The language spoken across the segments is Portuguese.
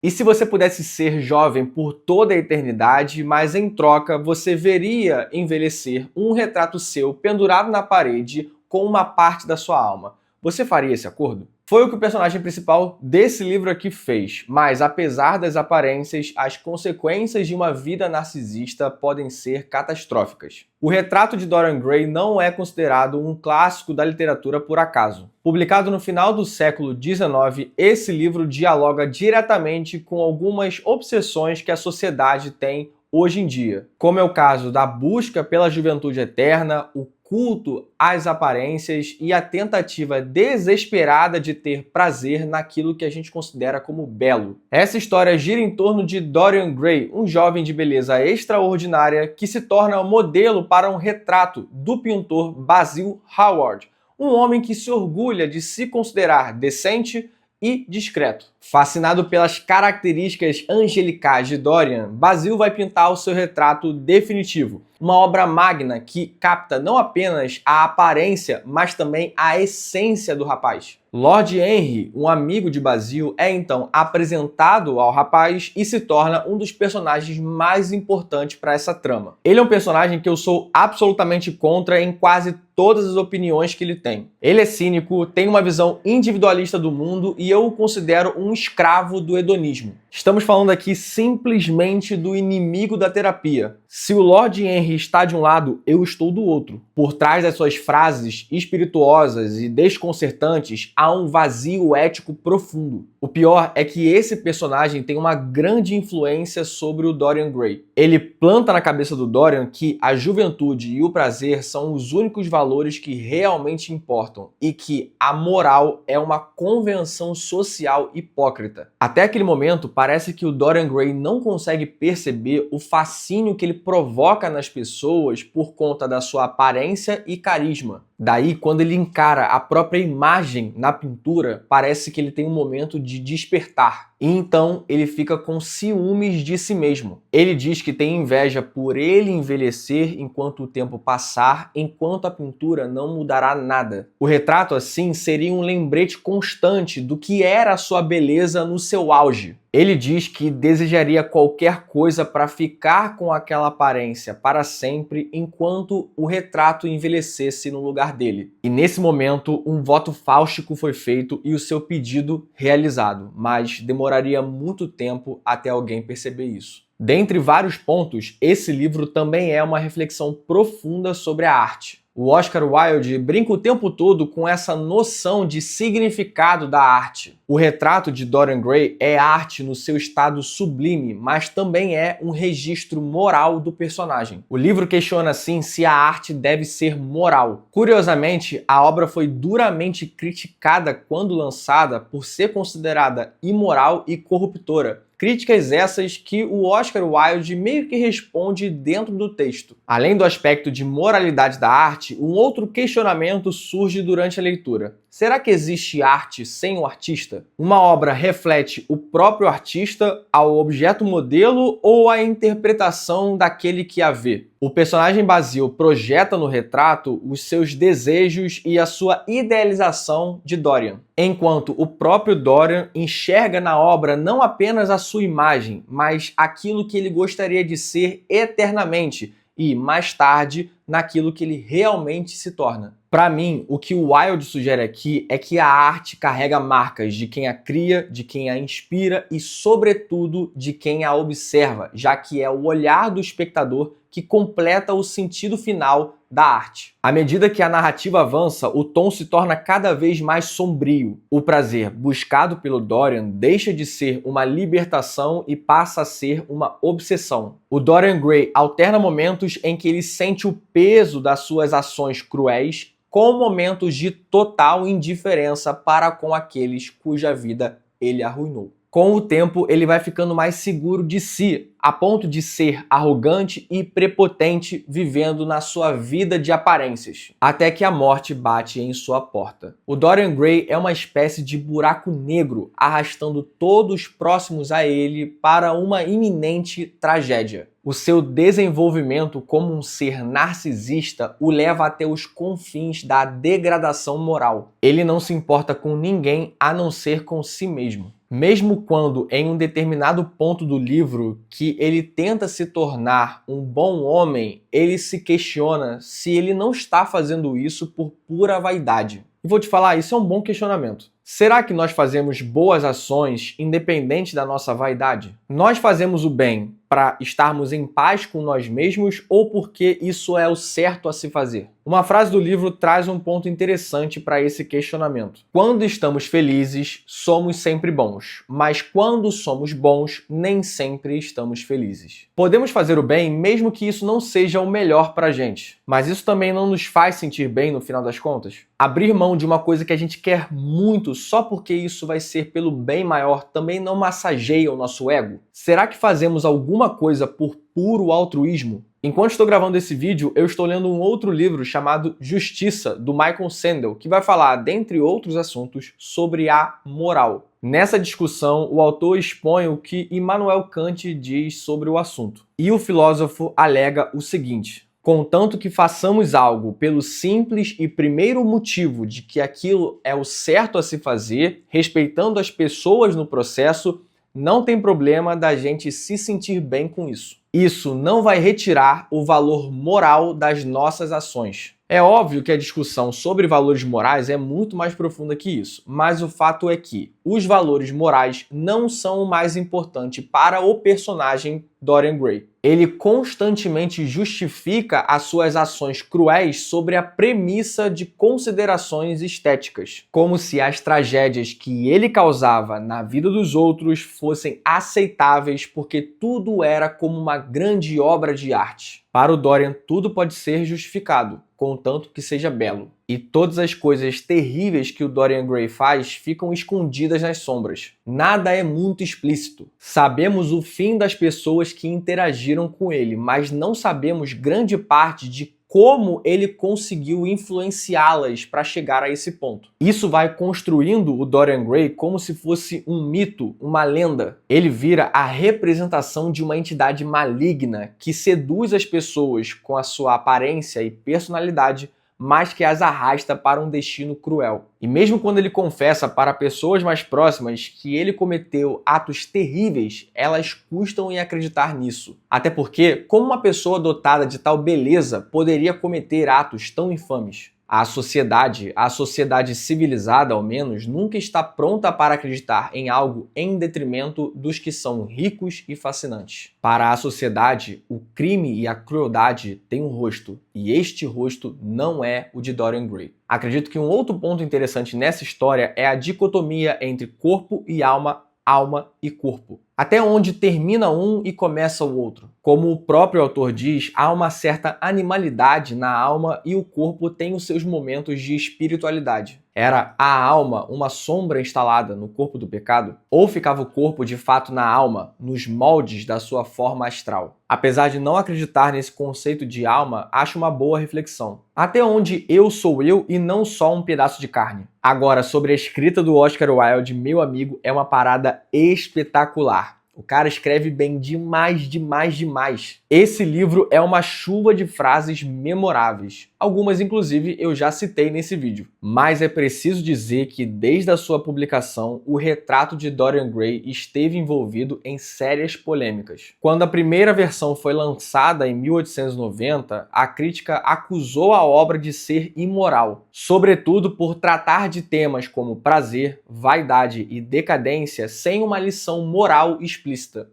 E se você pudesse ser jovem por toda a eternidade, mas em troca você veria envelhecer um retrato seu pendurado na parede com uma parte da sua alma, você faria esse acordo? Foi o que o personagem principal desse livro aqui fez, mas apesar das aparências, as consequências de uma vida narcisista podem ser catastróficas. O Retrato de Dorian Gray não é considerado um clássico da literatura por acaso. Publicado no final do século XIX, esse livro dialoga diretamente com algumas obsessões que a sociedade tem hoje em dia, como é o caso da busca pela juventude eterna, o culto às aparências e a tentativa desesperada de ter prazer naquilo que a gente considera como belo. Essa história gira em torno de Dorian Gray, um jovem de beleza extraordinária que se torna modelo para um retrato do pintor Basil Hallward, um homem que se orgulha de se considerar decente e discreto. Fascinado pelas características angelicais de Dorian, Basil vai pintar o seu retrato definitivo, uma obra magna que capta não apenas a aparência, mas também a essência do rapaz. Lord Henry, um amigo de Basil, é então apresentado ao rapaz e se torna um dos personagens mais importantes para essa trama. Ele é um personagem que eu sou absolutamente contra em quase todas as opiniões que ele tem. Ele é cínico, tem uma visão individualista do mundo e eu o considero um escravo do hedonismo. Estamos falando aqui simplesmente do inimigo da terapia. Se o Lord Henry está de um lado, eu estou do outro. Por trás das suas frases espirituosas e desconcertantes, há um vazio ético profundo. O pior é que esse personagem tem uma grande influência sobre o Dorian Gray. Ele planta na cabeça do Dorian que a juventude e o prazer são os únicos valores que realmente importam e que a moral é uma convenção social hipócrita. Até aquele momento, parece que o Dorian Gray não consegue perceber o fascínio que ele provoca nas pessoas por conta da sua aparência e carisma. Daí, quando ele encara a própria imagem na pintura, parece que ele tem um momento de despertar. E então ele fica com ciúmes de si mesmo. Ele diz que tem inveja por ele envelhecer enquanto o tempo passar, enquanto a pintura não mudará nada. O retrato, assim, seria um lembrete constante do que era a sua beleza no seu auge. Ele diz que desejaria qualquer coisa para ficar com aquela aparência para sempre enquanto o retrato envelhecesse no lugar dele. E nesse momento, um voto fáustico foi feito e o seu pedido realizado, mas demoraria muito tempo até alguém perceber isso. Dentre vários pontos, esse livro também é uma reflexão profunda sobre a arte. O Oscar Wilde brinca o tempo todo com essa noção de significado da arte. O Retrato de Dorian Gray é arte no seu estado sublime, mas também é um registro moral do personagem. O livro questiona, assim, se a arte deve ser moral. Curiosamente, a obra foi duramente criticada quando lançada por ser considerada imoral e corruptora. Críticas essas que o Oscar Wilde meio que responde dentro do texto. Além do aspecto de moralidade da arte, um outro questionamento surge durante a leitura. Será que existe arte sem o artista? Uma obra reflete o próprio artista ao objeto modelo ou a interpretação daquele que a vê? O personagem Basil projeta no retrato os seus desejos e a sua idealização de Dorian, enquanto o próprio Dorian enxerga na obra não apenas a sua imagem, mas aquilo que ele gostaria de ser eternamente e, mais tarde, naquilo que ele realmente se torna. Para mim, o que o Wilde sugere aqui é que a arte carrega marcas de quem a cria, de quem a inspira e, sobretudo, de quem a observa, já que é o olhar do espectador que completa o sentido final da arte. À medida que a narrativa avança, o tom se torna cada vez mais sombrio. O prazer buscado pelo Dorian deixa de ser uma libertação e passa a ser uma obsessão. O Dorian Gray alterna momentos em que ele sente o peso das suas ações cruéis com momentos de total indiferença para com aqueles cuja vida ele arruinou. Com o tempo, ele vai ficando mais seguro de si, a ponto de ser arrogante e prepotente vivendo na sua vida de aparências, até que a morte bate em sua porta. O Dorian Gray é uma espécie de buraco negro, arrastando todos próximos a ele para uma iminente tragédia. O seu desenvolvimento como um ser narcisista o leva até os confins da degradação moral. Ele não se importa com ninguém a não ser com si mesmo. Mesmo quando, em um determinado ponto do livro, que ele tenta se tornar um bom homem, ele se questiona se ele não está fazendo isso por pura vaidade. E vou te falar, isso é um bom questionamento. Será que nós fazemos boas ações independente da nossa vaidade? Nós fazemos o bem para estarmos em paz com nós mesmos ou porque isso é o certo a se fazer? Uma frase do livro traz um ponto interessante para esse questionamento. Quando estamos felizes, somos sempre bons, mas quando somos bons, nem sempre estamos felizes. Podemos fazer o bem mesmo que isso não seja o melhor para a gente, mas isso também não nos faz sentir bem no final das contas? Abrir mão de uma coisa que a gente quer muito só porque isso vai ser pelo bem maior também não massageia o nosso ego? Será que fazemos alguma coisa por puro altruísmo? Enquanto estou gravando esse vídeo, eu estou lendo um outro livro chamado Justiça, do Michael Sandel, que vai falar, dentre outros assuntos, sobre a moral. Nessa discussão, o autor expõe o que Immanuel Kant diz sobre o assunto. E o filósofo alega o seguinte: contanto que façamos algo pelo simples e primeiro motivo de que aquilo é o certo a se fazer, respeitando as pessoas no processo, não tem problema da gente se sentir bem com isso. Isso não vai retirar o valor moral das nossas ações. É óbvio que a discussão sobre valores morais é muito mais profunda que isso, mas o fato é que os valores morais não são o mais importante para o personagem Dorian Gray. Ele constantemente justifica as suas ações cruéis sobre a premissa de considerações estéticas, como se as tragédias que ele causava na vida dos outros fossem aceitáveis porque tudo era como uma grande obra de arte. Para o Dorian, tudo pode ser justificado, contanto que seja belo. E todas as coisas terríveis que o Dorian Gray faz ficam escondidas nas sombras. Nada é muito explícito. Sabemos o fim das pessoas que interagiram com ele, mas não sabemos grande parte de como ele conseguiu influenciá-las para chegar a esse ponto. Isso vai construindo o Dorian Gray como se fosse um mito, uma lenda. Ele vira a representação de uma entidade maligna que seduz as pessoas com a sua aparência e personalidade, mas que as arrasta para um destino cruel. E mesmo quando ele confessa para pessoas mais próximas que ele cometeu atos terríveis, elas custam em acreditar nisso. Até porque, como uma pessoa dotada de tal beleza poderia cometer atos tão infames? A sociedade civilizada, ao menos, nunca está pronta para acreditar em algo em detrimento dos que são ricos e fascinantes. Para a sociedade, o crime e a crueldade têm um rosto, e este rosto não é o de Dorian Gray. Acredito que um outro ponto interessante nessa história é a dicotomia entre corpo e alma, alma e corpo. Até onde termina um e começa o outro. Como o próprio autor diz, há uma certa animalidade na alma e o corpo tem os seus momentos de espiritualidade. Era a alma uma sombra instalada no corpo do pecado? Ou ficava o corpo de fato na alma, nos moldes da sua forma astral? Apesar de não acreditar nesse conceito de alma, acho uma boa reflexão. Até onde eu sou eu e não só um pedaço de carne? Agora, sobre a escrita do Oscar Wilde, meu amigo, é uma parada espetacular. O cara escreve bem demais, demais, demais. Esse livro é uma chuva de frases memoráveis. Algumas, inclusive, eu já citei nesse vídeo. Mas é preciso dizer que, desde a sua publicação, o retrato de Dorian Gray esteve envolvido em sérias polêmicas. Quando a primeira versão foi lançada em 1890, a crítica acusou a obra de ser imoral, sobretudo por tratar de temas como prazer, vaidade e decadência sem uma lição moral explícita.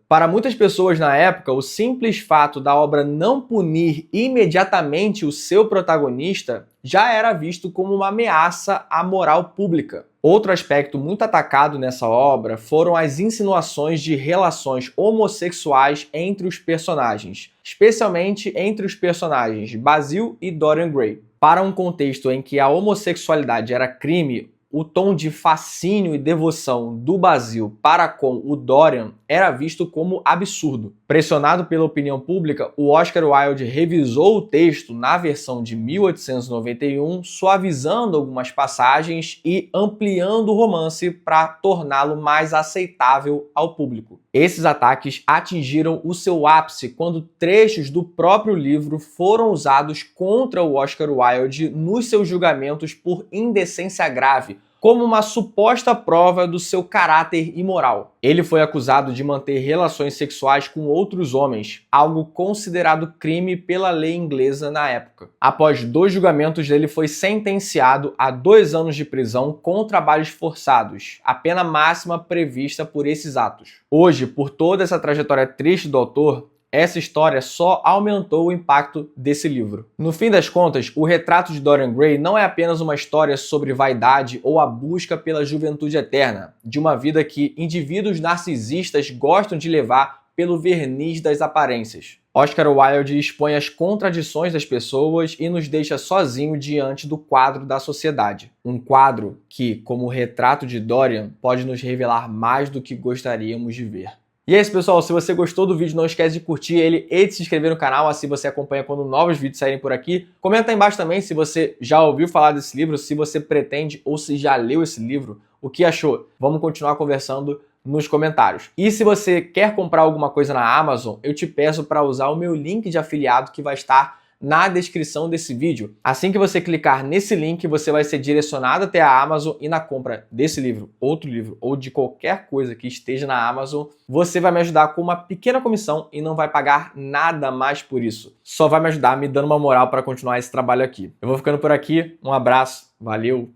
Para muitas pessoas na época, o simples fato da obra não punir imediatamente o seu protagonista já era visto como uma ameaça à moral pública. Outro aspecto muito atacado nessa obra foram as insinuações de relações homossexuais entre os personagens, especialmente entre os personagens Basil e Dorian Gray. Para um contexto em que a homossexualidade era crime, o tom de fascínio e devoção do Basil para com o Dorian era visto como absurdo. Pressionado pela opinião pública, o Oscar Wilde revisou o texto na versão de 1891, suavizando algumas passagens e ampliando o romance para torná-lo mais aceitável ao público. Esses ataques atingiram o seu ápice quando trechos do próprio livro foram usados contra o Oscar Wilde nos seus julgamentos por indecência grave, como uma suposta prova do seu caráter imoral. Ele foi acusado de manter relações sexuais com outros homens, algo considerado crime pela lei inglesa na época. Após 2 julgamentos, ele foi sentenciado a 2 anos de prisão com trabalhos forçados, a pena máxima prevista por esses atos. Hoje, por toda essa trajetória triste do autor, essa história só aumentou o impacto desse livro. No fim das contas, o Retrato de Dorian Gray não é apenas uma história sobre vaidade ou a busca pela juventude eterna, de uma vida que indivíduos narcisistas gostam de levar pelo verniz das aparências. Oscar Wilde expõe as contradições das pessoas e nos deixa sozinho diante do quadro da sociedade. Um quadro que, como o Retrato de Dorian, pode nos revelar mais do que gostaríamos de ver. E é isso, pessoal. Se você gostou do vídeo, não esquece de curtir ele e de se inscrever no canal, assim você acompanha quando novos vídeos saírem por aqui. Comenta aí embaixo também se você já ouviu falar desse livro, se você pretende ou se já leu esse livro, o que achou. Vamos continuar conversando nos comentários. E se você quer comprar alguma coisa na Amazon, eu te peço para usar o meu link de afiliado que vai estar na descrição desse vídeo. Assim que você clicar nesse link, você vai ser direcionado até a Amazon e na compra desse livro, outro livro ou de qualquer coisa que esteja na Amazon, você vai me ajudar com uma pequena comissão e não vai pagar nada mais por isso. Só vai me ajudar me dando uma moral para continuar esse trabalho aqui. Eu vou ficando por aqui, um abraço, valeu!